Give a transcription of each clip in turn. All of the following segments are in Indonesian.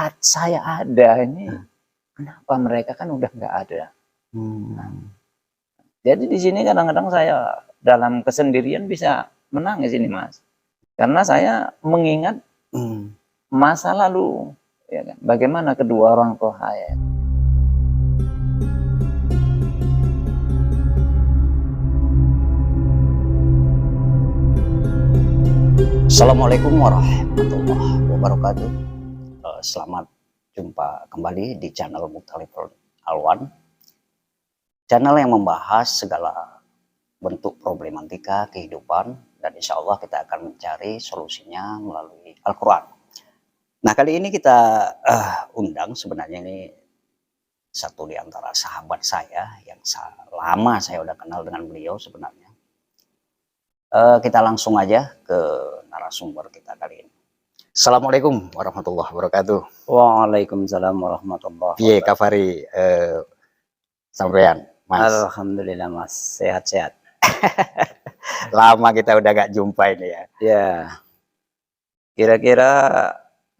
saat saya ada ini, kenapa mereka kan udah nggak ada. Jadi di sini kadang-kadang saya dalam kesendirian bisa menangis ini Mas, karena saya mengingat masa lalu, ya kan? Bagaimana kedua orang tua saya. Assalamualaikum warahmatullahi wabarakatuh. Selamat jumpa kembali di channel Mukhtaliful Alwan, channel yang membahas segala bentuk problematika kehidupan, dan insya Allah kita akan mencari solusinya melalui Al-Quran. Nah, kali ini kita undang, sebenarnya ini satu di antara sahabat saya yang lama saya udah kenal dengan beliau sebenarnya. Kita langsung aja ke narasumber kita kali ini. Assalamualaikum warahmatullahi wabarakatuh. Waalaikumsalam warahmatullahi wabarakatuh. Piye kafari sampean, Mas? Alhamdulillah Mas, sehat-sehat. Lama kita udah gak jumpa ini ya. Ya, kira-kira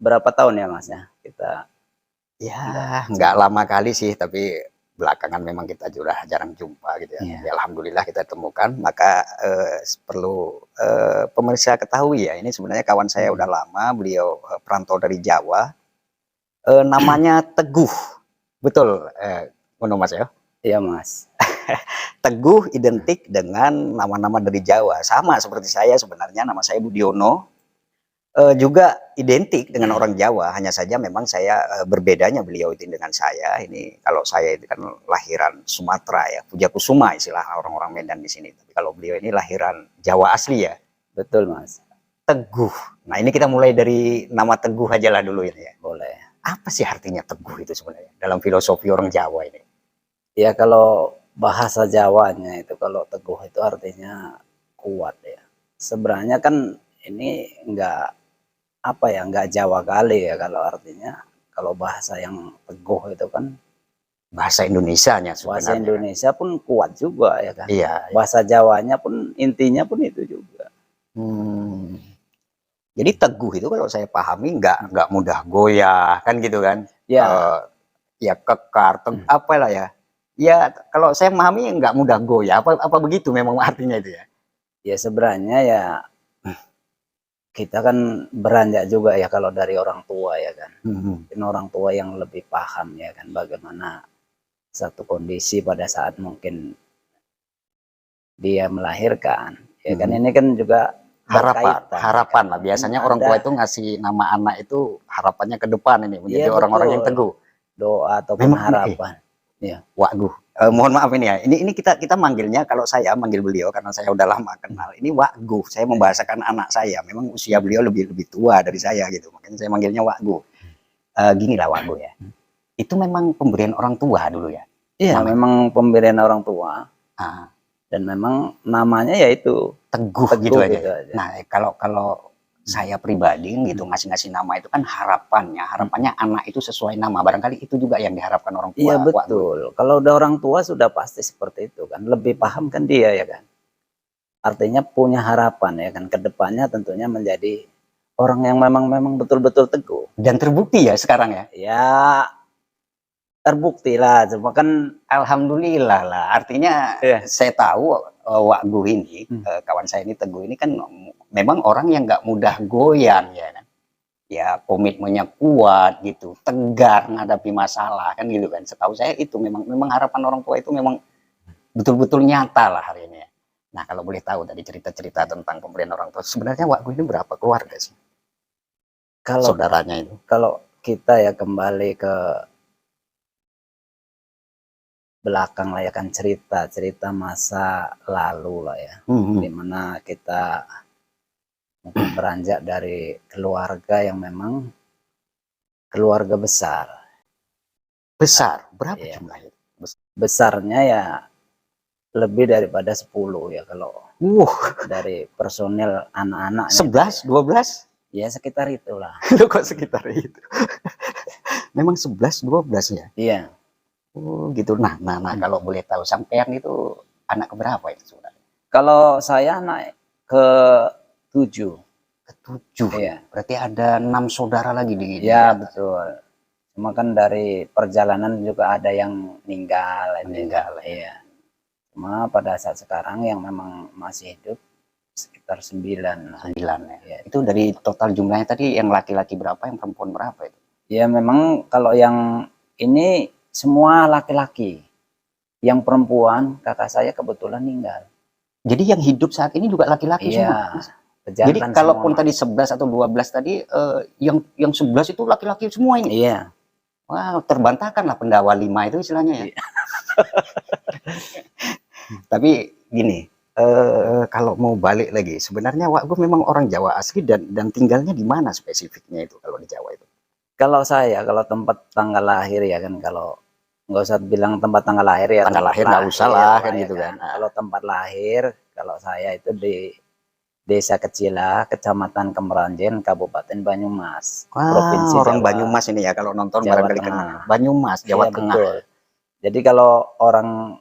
berapa tahun ya Mas ya kita? Ya, nggak lama kali sih, tapi belakangan memang kita juga jarang jumpa gitu ya. Ya, alhamdulillah kita temukan. Maka perlu pemirsa ketahui ya, ini sebenarnya kawan saya udah lama, beliau perantau dari Jawa. Namanya Teguh. Betul, Mas ya? Iya Mas. Teguh identik dengan nama-nama dari Jawa. Sama seperti saya sebenarnya, nama saya Budiono. Juga identik dengan orang Jawa, hanya saja memang saya berbedanya beliau itu dengan saya. Ini kalau saya itu kan lahiran Sumatera ya, Pujakusuma istilah orang-orang Medan di sini. Tapi kalau beliau ini lahiran Jawa asli ya. Betul Mas. Teguh. Nah, ini kita mulai dari nama Teguh aja lah dulu ini ya. Boleh. Apa sih artinya Teguh itu sebenarnya dalam filosofi orang Jawa ini? Ya kalau bahasa Jawanya itu, kalau Teguh itu artinya kuat ya. Sebenarnya kan ini enggak Jawa kali ya kalau artinya. Kalau bahasa yang Teguh itu kan bahasa Indonesianya sebenarnya. Bahasa Indonesia pun kuat juga ya kan. Iya. Bahasa Jawanya pun intinya pun itu juga. Jadi Teguh itu kalau saya pahami nggak mudah goyah kan gitu kan. Ya. Ya kekar, apalah ya. Ya kalau saya memahami nggak mudah goyah. Apa begitu memang artinya itu ya? Ya sebenarnya ya kita kan beranjak juga ya kalau dari orang tua ya kan. Mungkin orang tua yang lebih paham ya kan bagaimana satu kondisi pada saat mungkin dia melahirkan. Ya kan ini kan juga harapan lah. Biasanya orang tua itu ngasih nama anak itu harapannya ke depan ini menjadi orang-orang yang teguh. Doa ataupun harapan. Ya. Waguh. Mohon maaf ini ya. Ini kita manggilnya, kalau saya manggil beliau karena saya udah lama kenal. Ini Waguh. Saya membahasakan anak saya. Memang usia beliau lebih tua dari saya gitu. Makanya saya manggilnya Waguh. Gini lah Waguh ya. Itu memang pemberian orang tua dulu ya. Iya, memang pemberian orang tua. Dan memang namanya yaitu Teguh gitu aja. Nah, kalau saya pribadi gitu ngasih nama itu kan harapannya anak itu sesuai nama, barangkali itu juga yang diharapkan orang tua. Iya betul. Kalau udah orang tua sudah pasti seperti itu kan, lebih paham kan dia ya kan. Artinya punya harapan ya kan, kedepannya tentunya menjadi orang yang memang betul-betul teguh. Dan terbukti ya sekarang ya. Ya terbukti lah, cuma kan alhamdulillah lah. Artinya saya tahu Waguh ini, kawan saya ini Teguh ini kan memang orang yang nggak mudah goyang ya kan. Ya komitmennya kuat gitu, tegar menghadapi masalah kan gitu kan. Setahu saya itu memang harapan orang tua itu memang betul-betul nyata lah hari ini ya. Nah, kalau boleh tahu dari cerita-cerita tentang pemberian orang tua, sebenarnya Waguh ini berapa keluarga sih? Kalau saudaranya itu. Kalau kita ya kembali ke belakang lah ya kan, cerita masa lalu lah ya, dimana kita mungkin beranjak dari keluarga yang memang keluarga besar. Berapa jumlahnya? Besarnya ya lebih daripada 10 ya kalau dari personil anak-anak. 11, 12? Ya sekitar itulah. Kok sekitar itu? Memang 11, 12 ya? Iya. Oh gitu. Nah kalau boleh tahu sampean itu anak keberapa itu sebenarnya? Kalau saya anak ke-7. Ke-7. Iya. Berarti ada 6 saudara lagi di. Ya betul. Cuma kan dari perjalanan juga ada yang meninggal, iya. Cuma pada saat sekarang yang memang masih hidup sekitar 9 lah. 9 ya. Ya. Itu dari total jumlahnya tadi yang laki-laki berapa, yang perempuan berapa itu? Ya memang kalau yang ini semua laki-laki. Yang perempuan kakak saya kebetulan meninggal. Jadi yang hidup saat ini juga laki-laki semua. Jadi kalaupun tadi 11 atau 12 tadi yang 11 itu laki-laki semua ini. Iya. Wah, terbantahkan lah pendawa 5 itu istilahnya ya. Tapi gini, kalau mau balik lagi, sebenarnya Wak Gu memang orang Jawa asli dan tinggalnya di mana spesifiknya itu kalau di Jawa itu? Kalau saya, kalau tempat tanggal lahir ya kan, kalau nggak usah bilang tempat tanggal lahir ya. Tanggal lahir nggak usah lah kan gitu kan. Kalau tempat lahir, kalau saya itu di desa kecil lah, Kecamatan Kemeranjen, Kabupaten Banyumas, Provinsi orang Jawa. Banyumas ini ya, kalau nonton Jawa barangkali kenal. Banyumas, Jawa Tengah. Betul. Jadi kalau orang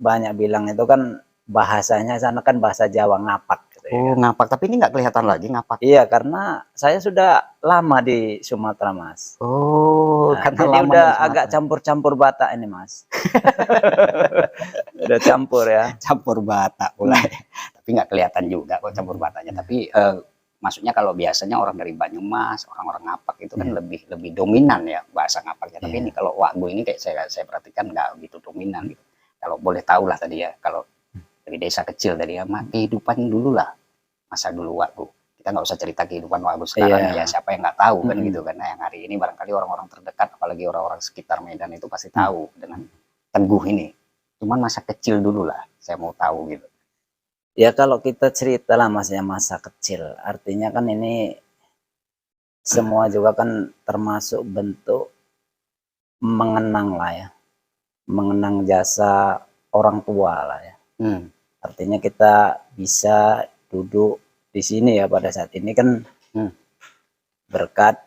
banyak bilang itu kan bahasanya sana kan bahasa Jawa ngapak. Gitu, oh, ya. Ngapak, tapi ini nggak kelihatan lagi ngapak. Iya, karena saya sudah lama di Sumatera, Mas. Oh, nah, karena lama udah agak campur-campur Batak ini, Mas. Udah campur ya. Campur Batak pula. Tapi nggak kelihatan juga kok campur Bataknya. Tapi maksudnya kalau biasanya orang dari Banyumas, orang-orang ngapak itu kan lebih dominan ya bahasa ngapaknya. Tapi ini kalau Wak Gu ini kayak saya perhatikan nggak begitu dominan gitu. Kalau boleh tahu lah tadi ya, kalau dari desa kecil tadi ya, kehidupan dulu lah, masa dulu Wak Gu. Kita nggak usah cerita kehidupan Wak Gu sekarang ya, siapa yang nggak tahu kan gitu kan. Nah, yang hari ini barangkali orang-orang terdekat, apalagi orang-orang sekitar Medan itu pasti tahu dengan Teguh ini. Cuman masa kecil dulu lah, saya mau tahu gitu. Ya kalau kita cerita lah Mas ya masa kecil, artinya kan ini semua juga kan termasuk bentuk mengenang lah ya. Mengenang jasa orang tua lah ya. Artinya kita bisa duduk di sini ya pada saat ini kan berkat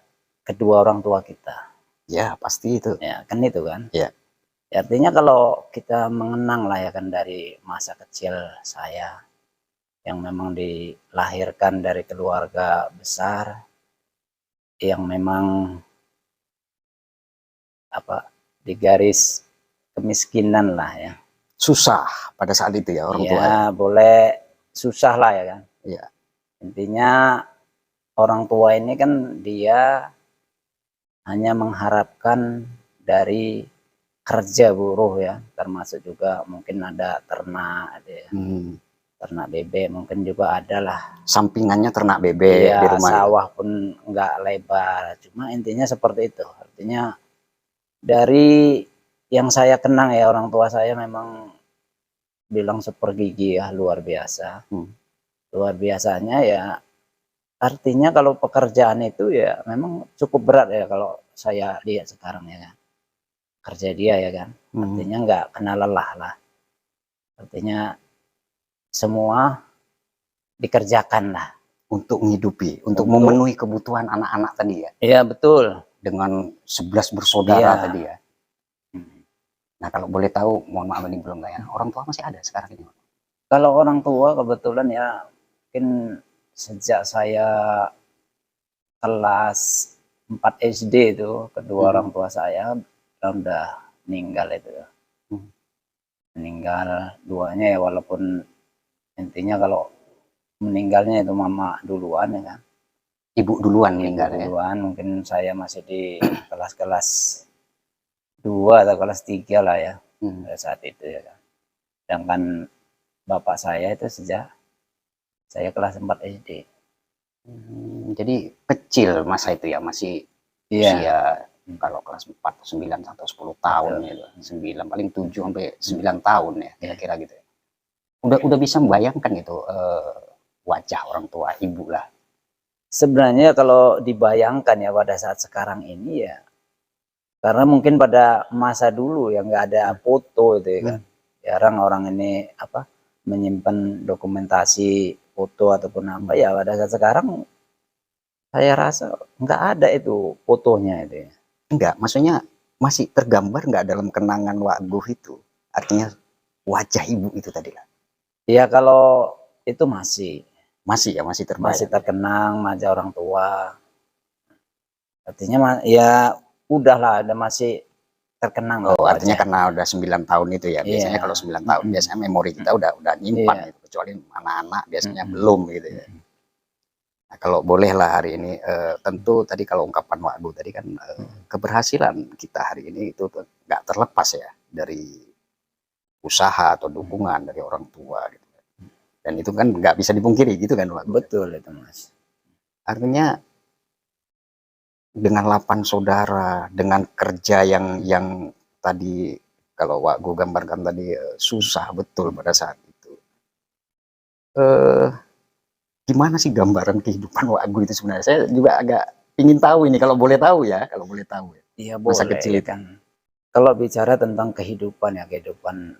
kedua orang tua kita. Ya pasti itu. Ya kan itu kan. Ya. Artinya kalau kita mengenang lah ya kan dari masa kecil saya yang memang dilahirkan dari keluarga besar yang memang apa di garis kemiskinan lah ya. Susah pada saat itu ya orang tua. Ya boleh susah lah ya kan. Iya. Intinya orang tua ini kan dia hanya mengharapkan dari kerja buruh ya, termasuk juga mungkin ada ternak ada ya. Ternak bebek mungkin juga ada lah. Sampingannya ternak bebek ya, di rumah. Sawah pun nggak lebar. Cuma intinya seperti itu. Artinya dari yang saya kenang ya orang tua saya memang bilang super gigi ya luar biasa. Luar biasanya ya artinya kalau pekerjaan itu ya memang cukup berat ya kalau saya lihat sekarang ya kan. Kerja dia ya kan. Artinya nggak kenal lelah lah. Artinya semua dikerjakan lah. Untuk menghidupi, untuk memenuhi kebutuhan anak-anak tadi ya. Iya betul. Dengan 11 bersaudara tadi ya. Nah kalau boleh tahu, mohon maaf ini belum tanya, orang tua masih ada sekarang ini? Kalau orang tua kebetulan ya mungkin sejak saya kelas 4 SD itu kedua orang tua saya udah meninggal itu ya. Meninggal duanya ya walaupun intinya kalau meninggalnya itu mama duluan ya kan. Ibu duluan meninggal duluan, mungkin saya masih di kelas-kelas 2 atau kelas 3 lah ya pada saat itu ya kan. Sedangkan bapak saya itu sejak saya kelas 4 SD. Jadi kecil masa itu ya, masih usia kalau kelas 4, 9 atau 10 tahun ya, 9 paling 7 sampai 9 tahun ya kira-kira gitu ya. Udah bisa membayangkan gitu wajah orang tua ibu lah. Sebenarnya kalau dibayangkan ya pada saat sekarang ini ya, karena mungkin pada masa dulu ya nggak ada foto itu ya kan. Jarang orang ini apa menyimpan dokumentasi foto ataupun apa ya pada saat sekarang saya rasa nggak ada itu fotonya itu ya. Enggak, maksudnya masih tergambar nggak dalam kenangan Wak Gu itu? Artinya wajah ibu itu tadi lah. Ya kalau itu masih ya terbayang. Masih terkenang wajah orang tua. Artinya ya udahlah, udah masih terkenang Oh, gitu artinya aja. karena udah 9 tahun itu ya. Biasanya Iya. kalau 9 tahun biasanya memori kita udah nyimpan Iya. gitu. Kecuali anak-anak biasanya Mm-mm. belum gitu ya. Nah, kalau bolehlah hari ini tentu tadi kalau ungkapan Wak Agu tadi kan keberhasilan kita hari ini itu nggak terlepas ya dari usaha atau dukungan dari orang tua gitu. Dan itu kan nggak bisa dipungkiri gitu kan Wak Agu. Betul itu Mas. Artinya dengan 8 saudara, dengan kerja yang tadi kalau Wak Gu gambarkan tadi susah betul pada saat itu. Eh, Gimana sih gambaran kehidupan Wak Gu itu sebenarnya? Saya juga agak ingin tahu ini kalau boleh tahu ya, kalau boleh tahu ya. Iya Masa boleh kecil ya itu. kan. Kalau bicara tentang kehidupan ya, kehidupan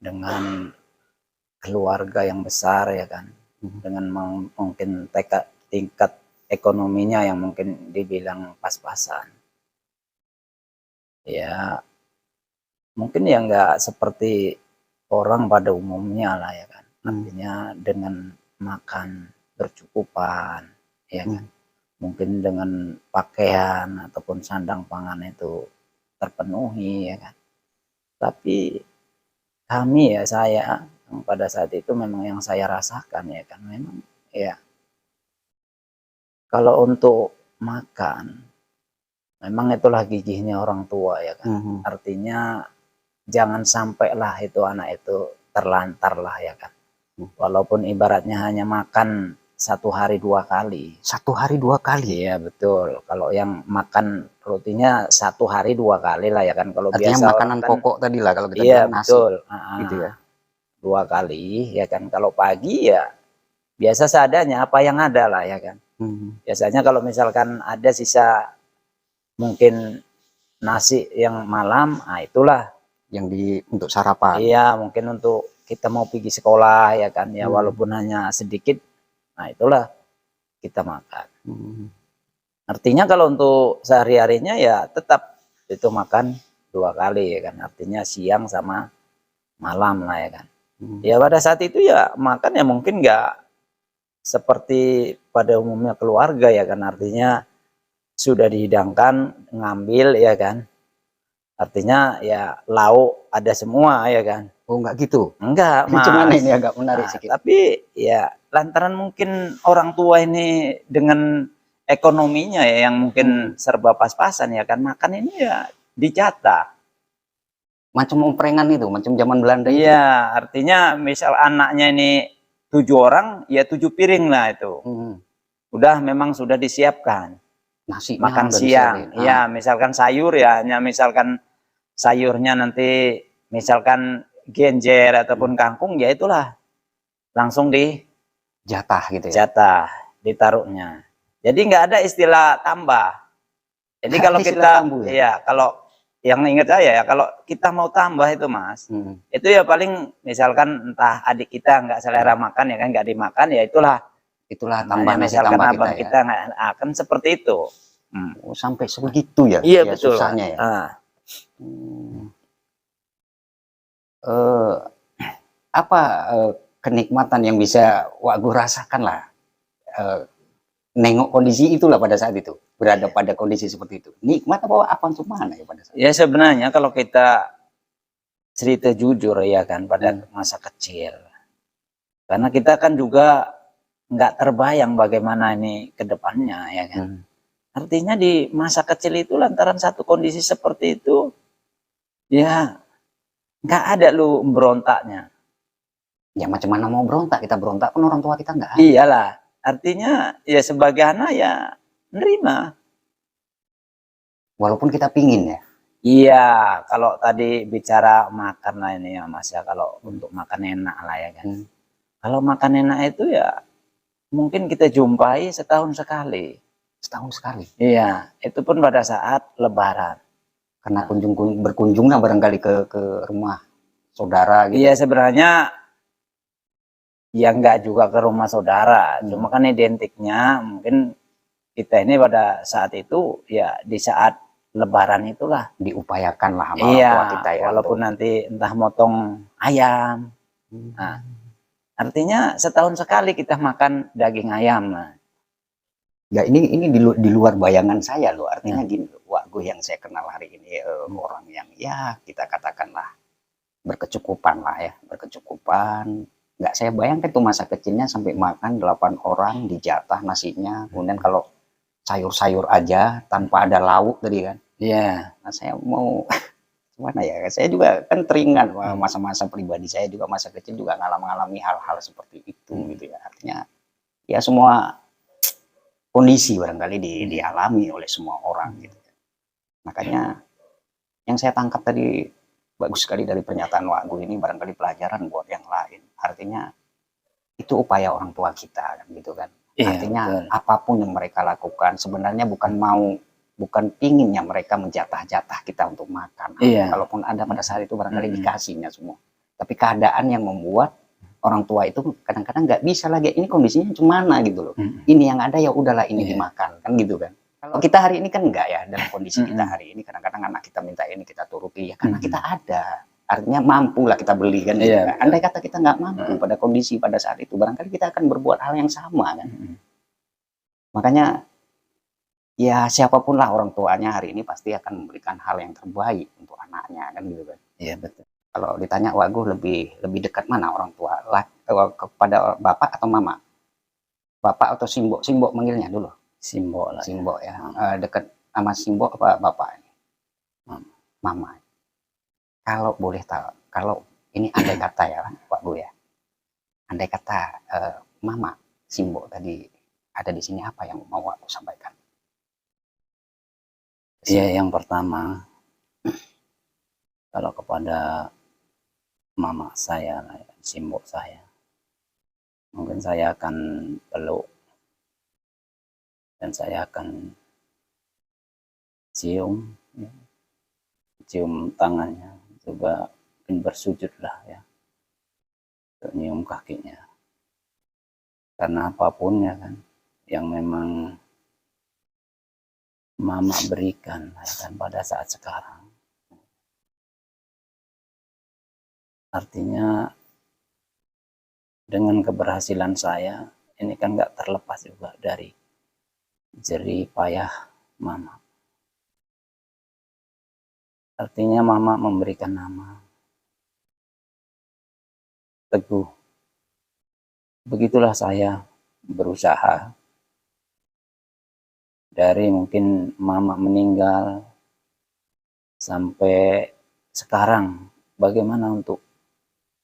dengan keluarga yang besar ya kan, dengan mungkin tingkat ekonominya yang mungkin dibilang pas-pasan. Ya mungkin ya nggak seperti orang pada umumnya lah ya kan. Artinya dengan makan bercukupan ya kan. Mungkin dengan pakaian ataupun sandang pangan itu terpenuhi ya kan. Tapi kami ya, saya yang pada saat itu memang yang saya rasakan ya kan, memang ya kalau untuk makan memang itulah gigihnya orang tua ya kan. Artinya jangan sampailah itu anak itu terlantar lah ya kan. Walaupun ibaratnya hanya makan 1 hari 2 kali. 1 hari 2 kali. Iya betul. Kalau yang makan rutinnya 1 hari 2 kali lah ya kan. Kalau Artinya biasa makanan kan, pokok tadi lah kalau kita iya bilang nasi. betul. Gitu ya. 2 kali ya kan. Kalau pagi ya biasa seadanya apa yang ada lah ya kan. Biasanya kalau misalkan ada sisa mungkin nasi yang malam, nah itulah Yang untuk sarapan. iya mungkin untuk kita mau pergi sekolah ya kan ya, walaupun hanya sedikit, nah itulah kita makan. Artinya kalau untuk sehari-harinya ya tetap itu makan 2 kali ya kan, artinya siang sama malam lah ya kan. Ya pada saat itu ya makan ya mungkin nggak seperti pada umumnya keluarga ya kan, artinya sudah dihidangkan ngambil ya kan, artinya ya lauk ada semua ya kan. Oh enggak gitu? Enggak Mas. Gimana ini agak menarik sedikit. Tapi ya lantaran mungkin orang tua ini dengan ekonominya ya yang mungkin serba pas-pasan ya kan, makan ini ya dijatah. Macam omprengan itu, macam zaman Belanda itu. Iya, artinya misal anaknya ini 7 orang, ya 7 piring lah itu. Udah memang sudah disiapkan. Nasinya Makan udah siang. disiapin. Iya, misalkan sayur ya, hanya misalkan sayurnya nanti misalkan genjer ataupun kangkung, ya itulah langsung di Jatah gitu ya. jatah, ditaruhnya. Jadi nggak ada istilah tambah. Jadi Nggak kalau ada istilah kita, tambah ya? ya kalau yang ingat saya ya, kalau kita mau tambah itu Mas, itu ya paling misalkan entah adik kita nggak selera makan ya kan, nggak dimakan ya itulah tambahan nasi misalkan tambah abang kita ya. kita nggak akan seperti itu. Oh, sampai sebegitu ya? Iya ya, betul. Susahnya ya. Apa kenikmatan yang bisa Wak Gu rasakan lah nengok kondisi itulah pada saat itu, berada pada kondisi seperti itu, nikmat apa untuk mana ya pada saat itu? Ya sebenarnya kalau kita cerita jujur ya kan pada masa kecil, karena kita kan juga nggak terbayang bagaimana ini ke depannya ya kan. Artinya di masa kecil itu lantaran satu kondisi seperti itu, ya nggak ada lu berontaknya. Ya macam mana mau berontak, kita berontak pun orang tua kita nggak ada. Iyalah, artinya ya sebagai anak ya nerima. Walaupun kita pingin ya. Iya, kalau tadi bicara makan lah ini ya Mas ya, kalau untuk makan enak lah ya kan. Kalau makan enak itu ya mungkin kita jumpai setahun sekali. Setahun sekali? Iya, itu pun pada saat Lebaran. Karena berkunjungnya barangkali ke rumah saudara gitu. Iya sebenarnya ya enggak juga ke rumah saudara, cuma kan identiknya mungkin kita ini pada saat itu ya di saat Lebaran itulah diupayakan lah sama iya, orang tua kita ya. Walaupun nanti entah motong ayam. Nah, artinya setahun sekali kita makan daging ayam. Nah, Nggak, ini di luar bayangan saya loh. Artinya gini, Wak Gu yang saya kenal hari ini orang yang ya kita katakanlah berkecukupan lah ya, berkecukupan. Nggak saya bayangkan tuh masa kecilnya sampai makan 8 orang dijatah nasinya. Kemudian kalau sayur-sayur aja tanpa ada lauk tadi kan. Iya. Nah, saya mau gimana ya? Saya juga kan teringat masa-masa pribadi saya juga masa kecil juga ngalami hal-hal seperti itu gitu ya. Artinya ya semua kondisi barangkali dialami oleh semua orang gitu. Makanya yang saya tangkap tadi bagus sekali dari pernyataan Wak Gu ini barangkali pelajaran buat yang lain. Artinya itu upaya orang tua kita kan gitu kan. Iya, Artinya betul. apapun yang mereka lakukan sebenarnya bukan pinginnya mereka menjatah-jatah kita untuk makan. Iya. Kalaupun ada pada saat itu barangkali dikasihnya semua. Tapi keadaan yang membuat orang tua itu kadang-kadang nggak bisa lagi, ini kondisinya cuma mana gitu loh. Ini yang ada ya udahlah ini dimakan kan gitu kan. Kalau kita hari ini kan enggak ya, dalam kondisi kita hari ini kadang-kadang anak kita minta ini kita turuti ya karena kita ada. Artinya mampu lah kita beli kan gitu kan. Andai kata kita nggak mampu pada kondisi pada saat itu barangkali kita akan berbuat hal yang sama kan. Makanya ya siapapun lah orang tuanya hari ini pasti akan memberikan hal yang terbaik untuk anaknya kan gitu kan. Iya, betul. Kalau ditanya Wak Gu lebih dekat mana orang tua kepada bapak atau mama? Bapak atau Simbo? Simbo manggilnya dulu. Simbo lah. Simbo ya. Dekat sama Simbo apa bapak? Mama. Kalau boleh tahu, kalau ini andai kata ya Wak Gu ya. Andai kata mama Simbo tadi ada di sini, apa yang mau Wak Gu sampaikan? Iya, yang pertama kalau kepada mama saya, Simbo saya, mungkin saya akan peluk dan saya akan cium tangannya, coba mungkin bersujud lah ya, untuk nyium kakinya, karena apapun ya kan yang memang mama berikan ya kan pada saat sekarang, artinya dengan keberhasilan saya ini kan nggak terlepas juga dari jerih payah mama. Artinya mama memberikan nama Teguh. Begitulah saya berusaha dari mungkin mama meninggal sampai sekarang, bagaimana untuk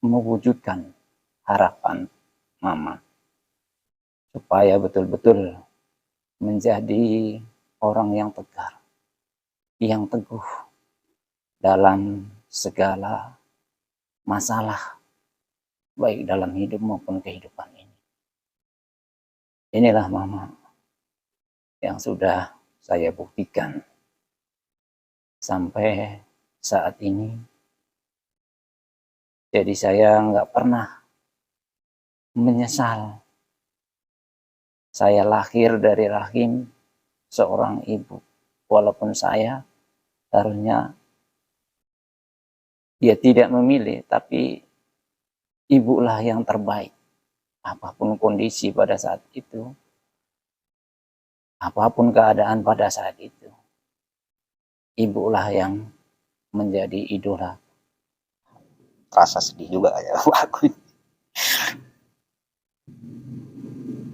mewujudkan harapan mama supaya betul-betul menjadi orang yang tegar, yang teguh dalam segala masalah, baik dalam hidup maupun kehidupan ini. Inilah mama yang sudah saya buktikan sampai saat ini. Jadi saya nggak pernah menyesal saya lahir dari rahim seorang ibu, walaupun saya harusnya dia tidak memilih, tapi ibulah yang terbaik. Apapun kondisi pada saat itu, apapun keadaan pada saat itu, ibulah yang menjadi idola. Rasa sedih juga ya Wak Gu.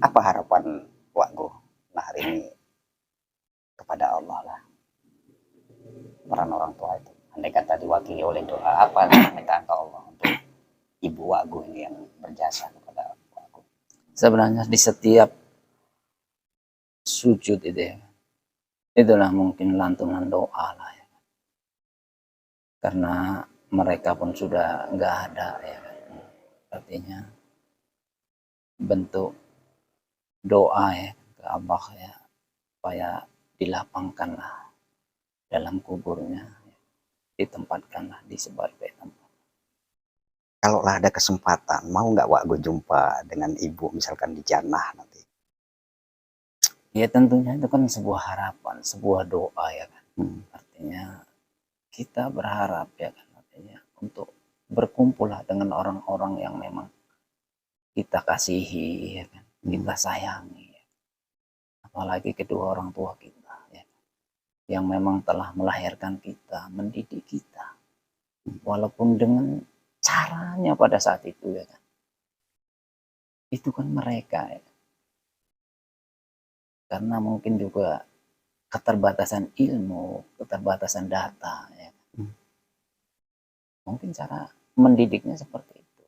Apa harapan Wak Gu nah hari ini kepada Allah lah, peran orang tua itu? Andai kata diwakili oleh doa, apa permintaan ke Allah untuk ibu Wak Gu ini yang berjasa kepada Wak Gu? Sebenarnya di setiap sujud itu ya, itulah mungkin lantunan doa lah ya. Karena mereka pun sudah nggak ada ya kan. Artinya bentuk doa ya ke Allah ya, supaya dilapangkanlah dalam kuburnya, ditempatkanlah di sebaik-baik tempat. Kalau ada kesempatan, mau nggak Wak Gu jumpa dengan ibu misalkan di jannah nanti? Ya tentunya itu kan sebuah harapan, sebuah doa ya kan. Artinya kita berharap ya kan, artinya untuk berkumpul lah dengan orang-orang yang memang kita kasihi ya kan, kita sayangi. apalagi kedua orang tua kita ya, yang memang telah melahirkan kita, mendidik kita, walaupun dengan caranya pada saat itu ya kan, itu kan mereka ya. Karena mungkin juga keterbatasan ilmu, keterbatasan data ya. Mungkin cara mendidiknya seperti itu.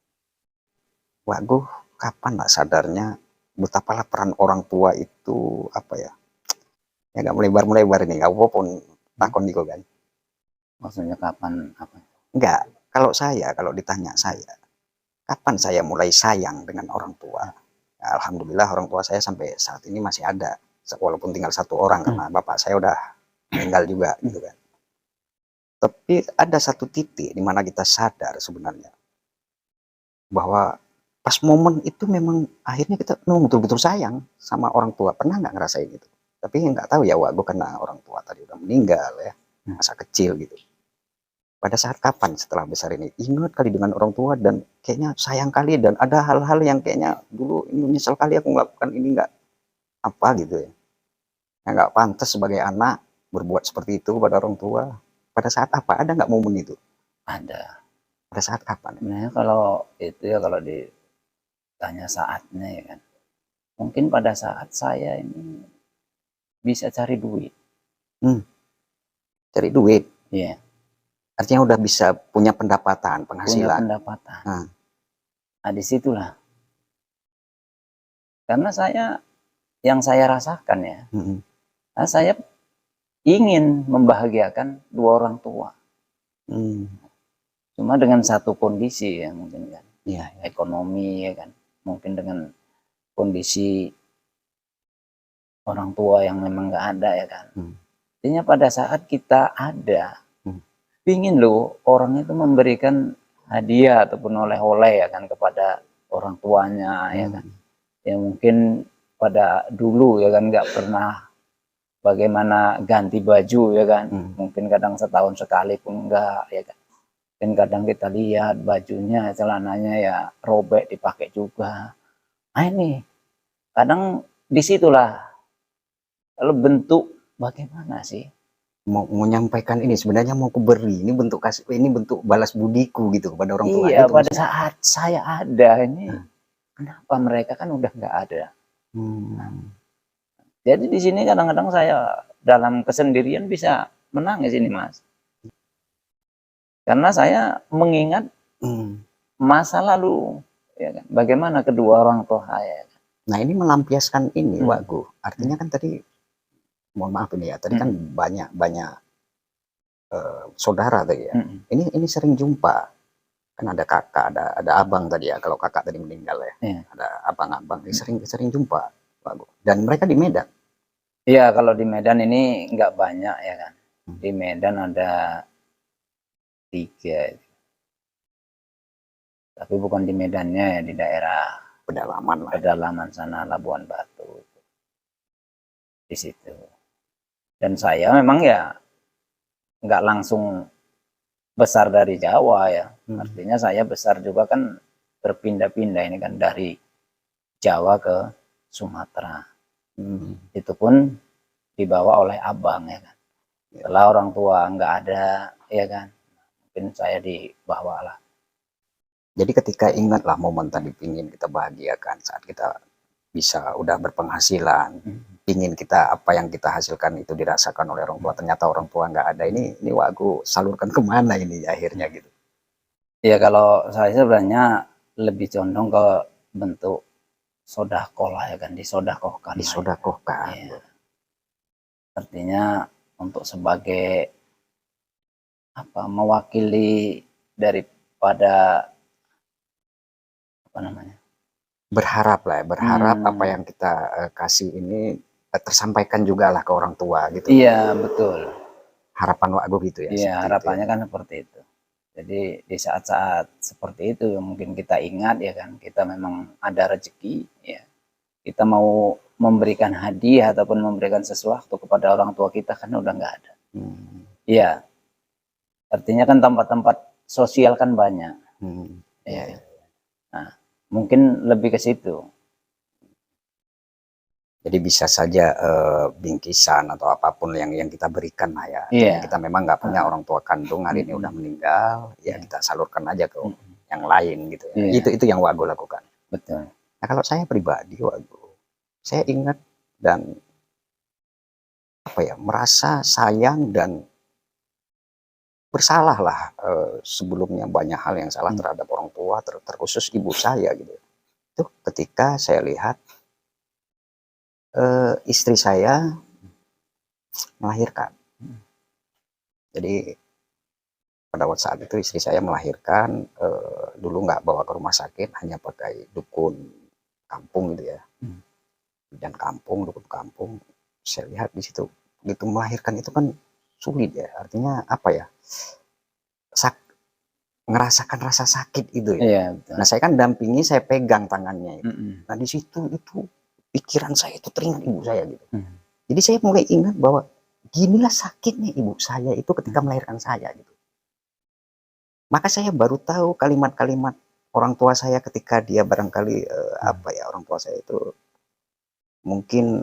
Waduh, kapan lah sadarnya betapa peran orang tua itu apa ya? Ya nggak melebar-melebar ini, nggak apa pun takon gitu kan. Maksudnya kapan apa? Enggak, kalau ditanya saya, kapan saya mulai sayang dengan orang tua? Ya, alhamdulillah orang tua saya sampai saat ini masih ada, walaupun tinggal satu orang karena bapak saya udah meninggal juga gitu kan. Tapi ada satu titik di mana kita sadar sebenarnya bahwa pas momen itu memang akhirnya kita memang betul-betul sayang sama orang tua. Pernah nggak ngerasain itu? Tapi nggak tahu ya, gue karena orang tua tadi udah meninggal ya, masa kecil gitu. Pada saat kapan setelah besar ini ingat kali dengan orang tua dan kayaknya sayang kali, dan ada hal-hal yang kayaknya dulu ini nyesel kali aku melakukan ini, nggak apa gitu ya, nggak pantas sebagai anak berbuat seperti itu pada orang tua. Pada saat apa? Ada nggak momen itu? Ada. Pada saat kapan? Sebenarnya kalau itu ya, kalau ditanya saatnya ya kan, mungkin pada saat saya ini bisa cari duit. Cari duit. Iya. Artinya udah bisa punya pendapatan, penghasilan. Punya pendapatan. Nah, disitulah. Karena yang saya rasakan ya, nah, saya ingin membahagiakan dua orang tua. Cuma dengan satu kondisi ya mungkin kan, ya ekonomi ya kan, mungkin dengan kondisi orang tua yang memang nggak ada ya kan. Artinya pada saat kita ada, pingin loh orang itu memberikan hadiah ataupun oleh-oleh ya kan kepada orang tuanya ya kan. Ya mungkin pada dulu ya kan nggak pernah bagaimana ganti baju ya kan. Mungkin kadang setahun sekali pun enggak ya kan. Dan kadang kita lihat bajunya, celananya ya robek dipakai juga. Nah ini kadang disitulah kalau bentuk bagaimana sih mau menyampaikan ini, sebenarnya mau kuberi ini bentuk kasih, ini bentuk balas budiku gitu kepada orang tua. Iya, gitu, pada maksudnya. saat saya ada ini kenapa mereka kan udah nggak ada. Jadi di sini kadang-kadang saya dalam kesendirian bisa menangis ini Mas, karena saya mengingat masa lalu ya kan, bagaimana kedua orang tua saya. Nah ini melampiaskan ini Wagu, artinya kan tadi mohon maaf ini ya, tadi kan banyak saudara tadi ya. Ini sering jumpa, kan ada kakak, ada abang tadi ya, kalau kakak tadi meninggal ya, ada abang-abang, sering jumpa Wagu, dan mereka di Medan. Iya, kalau di Medan ini nggak banyak ya kan, di Medan ada 3, tapi bukan di Medannya ya, di daerah pedalaman sana, Labuan Batu di situ. Dan saya memang ya nggak langsung besar dari Jawa ya, artinya saya besar juga kan berpindah-pindah ini kan dari Jawa ke Sumatera. Itu pun dibawa oleh abang ya kan. Setelah orang tua nggak ada ya kan, mungkin saya dibawa lah. Jadi ketika ingatlah momen tadi, pingin kita bahagiakan saat kita bisa udah berpenghasilan, pingin kita apa yang kita hasilkan itu dirasakan oleh orang tua, ternyata orang tua nggak ada, ini Wagu salurkan kemana ini akhirnya gitu? Ya kalau saya sebenarnya lebih condong ke bentuk sodakoh lah ya kan, disodakohkan. Disodakohkan. Ya. Artinya untuk sebagai apa, mewakili daripada apa namanya, berharap apa yang kita kasih ini tersampaikan juga lah ke orang tua gitu. Iya betul, harapan Wagu gitu ya. Iya harapannya kan seperti itu. Jadi di saat-saat seperti itu mungkin kita ingat ya kan, kita memang ada rezeki ya, kita mau memberikan hadiah ataupun memberikan sesuatu kepada orang tua kita kan udah nggak ada. Iya, artinya kan tempat-tempat sosial kan banyak. Ya. Nah mungkin lebih ke situ. Jadi bisa saja bingkisan atau apapun yang kita berikan lah ya. Iya. Kita memang nggak punya orang tua kandung, hari ini udah meninggal, ya kita salurkan aja ke yang lain gitu ya. Iya. Itu yang Wago lakukan. Betul. Nah kalau saya pribadi Wago, saya ingat dan merasa sayang dan bersalah lah sebelumnya banyak hal yang salah terhadap orang tua, terkhusus ibu saya gitu. Itu ketika saya lihat istri saya melahirkan. Jadi pada waktu saat itu istri saya melahirkan, dulu nggak bawa ke rumah sakit, hanya pakai dukun kampung gitu ya. Dan kampung, dukun kampung, saya lihat di situ, begitu melahirkan itu kan sulit ya, artinya apa ya, ngerasakan rasa sakit itu ya. Iya, betul. Nah saya kan dampingi, saya pegang tangannya itu. Nah di situ itu pikiran saya itu teringat ibu saya gitu. Jadi saya mulai ingat bahwa ginilah sakitnya ibu saya itu ketika melahirkan saya gitu. Maka saya baru tahu kalimat-kalimat orang tua saya ketika dia barangkali orang tua saya itu mungkin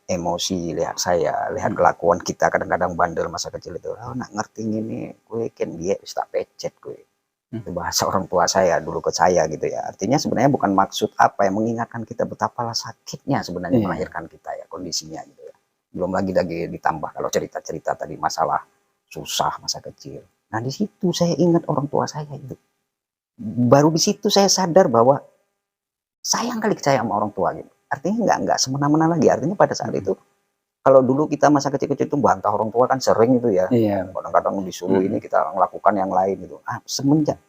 emosi lihat saya, lihat kelakuan kita kadang-kadang bandel masa kecil itu. Oh nak ngerti ini, gue kan dia bisa pecet gue. Itu bahasa orang tua saya dulu ke saya gitu ya. Artinya sebenarnya bukan maksud mengingatkan kita betapa sakitnya sebenarnya melahirkan kita ya, kondisinya gitu ya. Belum lagi ditambah kalau cerita-cerita tadi masalah susah masa kecil. Nah di situ saya ingat orang tua saya itu. Baru di situ saya sadar bahwa sayang kali saya sama orang tua gitu. Artinya nggak semena-mena lagi. Artinya pada saat itu, kalau dulu kita masa kecil-kecil itu bantah orang tua kan sering itu ya. Iya. Kadang-kadang disuruh ini kita melakukan yang lain gitu. Semenjak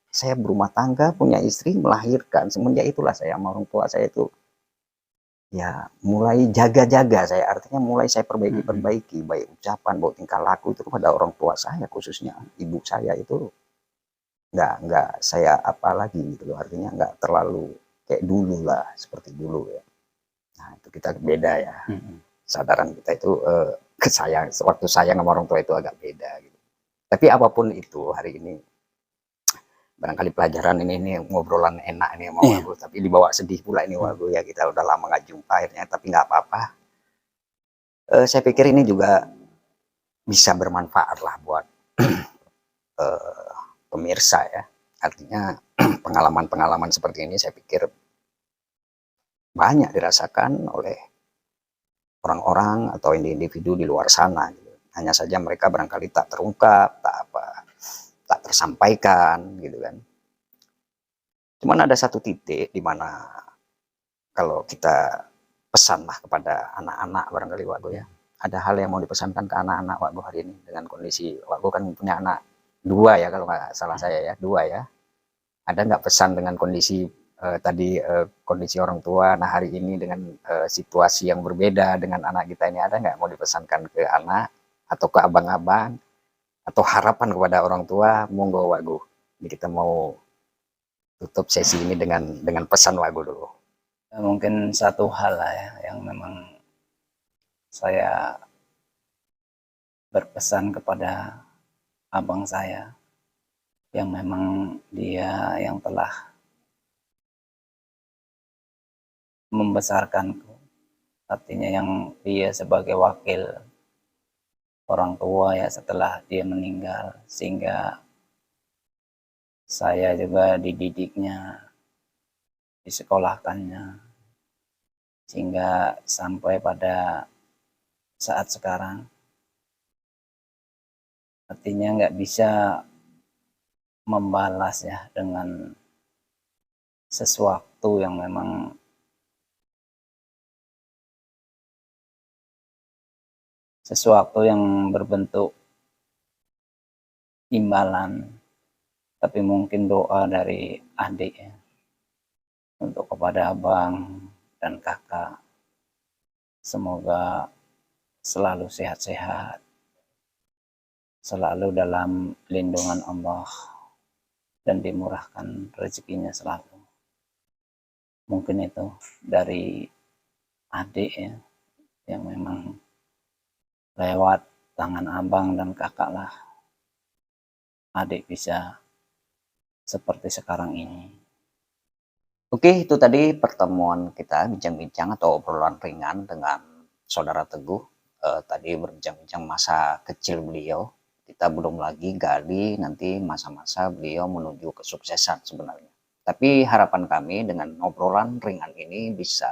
saya berumah tangga, punya istri, melahirkan, semenjak itulah saya sama orang tua saya itu ya mulai jaga-jaga saya. Artinya mulai saya perbaiki, baik ucapan, baik tingkah laku itu kepada orang tua saya, khususnya ibu saya itu nggak saya lagi gitu loh. Artinya nggak terlalu kayak dulu lah, seperti dulu ya. Nah itu kita beda ya. Sadaran kita itu waktu sayang sama orang tua itu agak beda gitu. Tapi apapun itu hari ini barangkali pelajaran ini ngobrolan enak ini sama Wago, tapi dibawa sedih pula ini Wago ya, kita udah lama nggak jumpa akhirnya, tapi nggak apa-apa. Saya pikir ini juga bisa bermanfaat lah buat pemirsa ya. Artinya pengalaman-pengalaman seperti ini saya pikir banyak dirasakan oleh orang-orang atau individu di luar sana gitu. Hanya saja mereka barangkali tak terungkap, tak tersampaikan gitu kan. Cuman ada satu titik di mana kalau kita pesanlah kepada anak-anak barangkali Wago ya. Ada hal yang mau dipesankan ke anak-anak Wago hari ini dengan kondisi Wago kan punya anak 2 ya kalau nggak salah saya ya, 2 ya. Ada nggak pesan dengan kondisi kondisi orang tua, nah hari ini dengan situasi yang berbeda dengan anak kita ini, ada nggak mau dipesankan ke anak atau ke abang-abang atau harapan kepada orang tua? Monggo Wago. Jadi kita mau tutup sesi ini dengan pesan Wago dulu. Mungkin satu hal lah ya yang memang saya berpesan kepada abang saya yang memang dia yang telah membesarkanku, artinya yang dia sebagai wakil orang tua ya setelah dia meninggal, sehingga saya juga dididiknya, disekolahkannya, sehingga sampai pada saat sekarang artinya nggak bisa membalas ya dengan sesuatu yang memang berbentuk imbalan, tapi mungkin doa dari adik ya, untuk kepada abang dan kakak, semoga selalu sehat-sehat, selalu dalam lindungan Allah, dan dimurahkan rezekinya selalu. Mungkin itu dari adik ya, yang memang lewat tangan abang dan kakak lah adik bisa seperti sekarang ini. Oke, itu tadi pertemuan kita bincang-bincang atau obrolan ringan dengan saudara Teguh. Tadi berbincang-bincang masa kecil beliau. Kita belum lagi gali nanti masa-masa beliau menuju kesuksesan sebenarnya. Tapi harapan kami dengan obrolan ringan ini bisa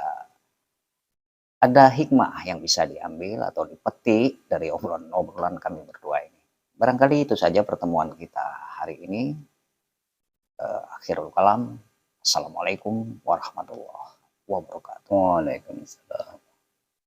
ada hikmah yang bisa diambil atau dipetik dari obrolan-obrolan kami berdua ini. Barangkali itu saja pertemuan kita hari ini. Akhirul kalam. Assalamualaikum warahmatullahi wabarakatuh. Waalaikumsalam.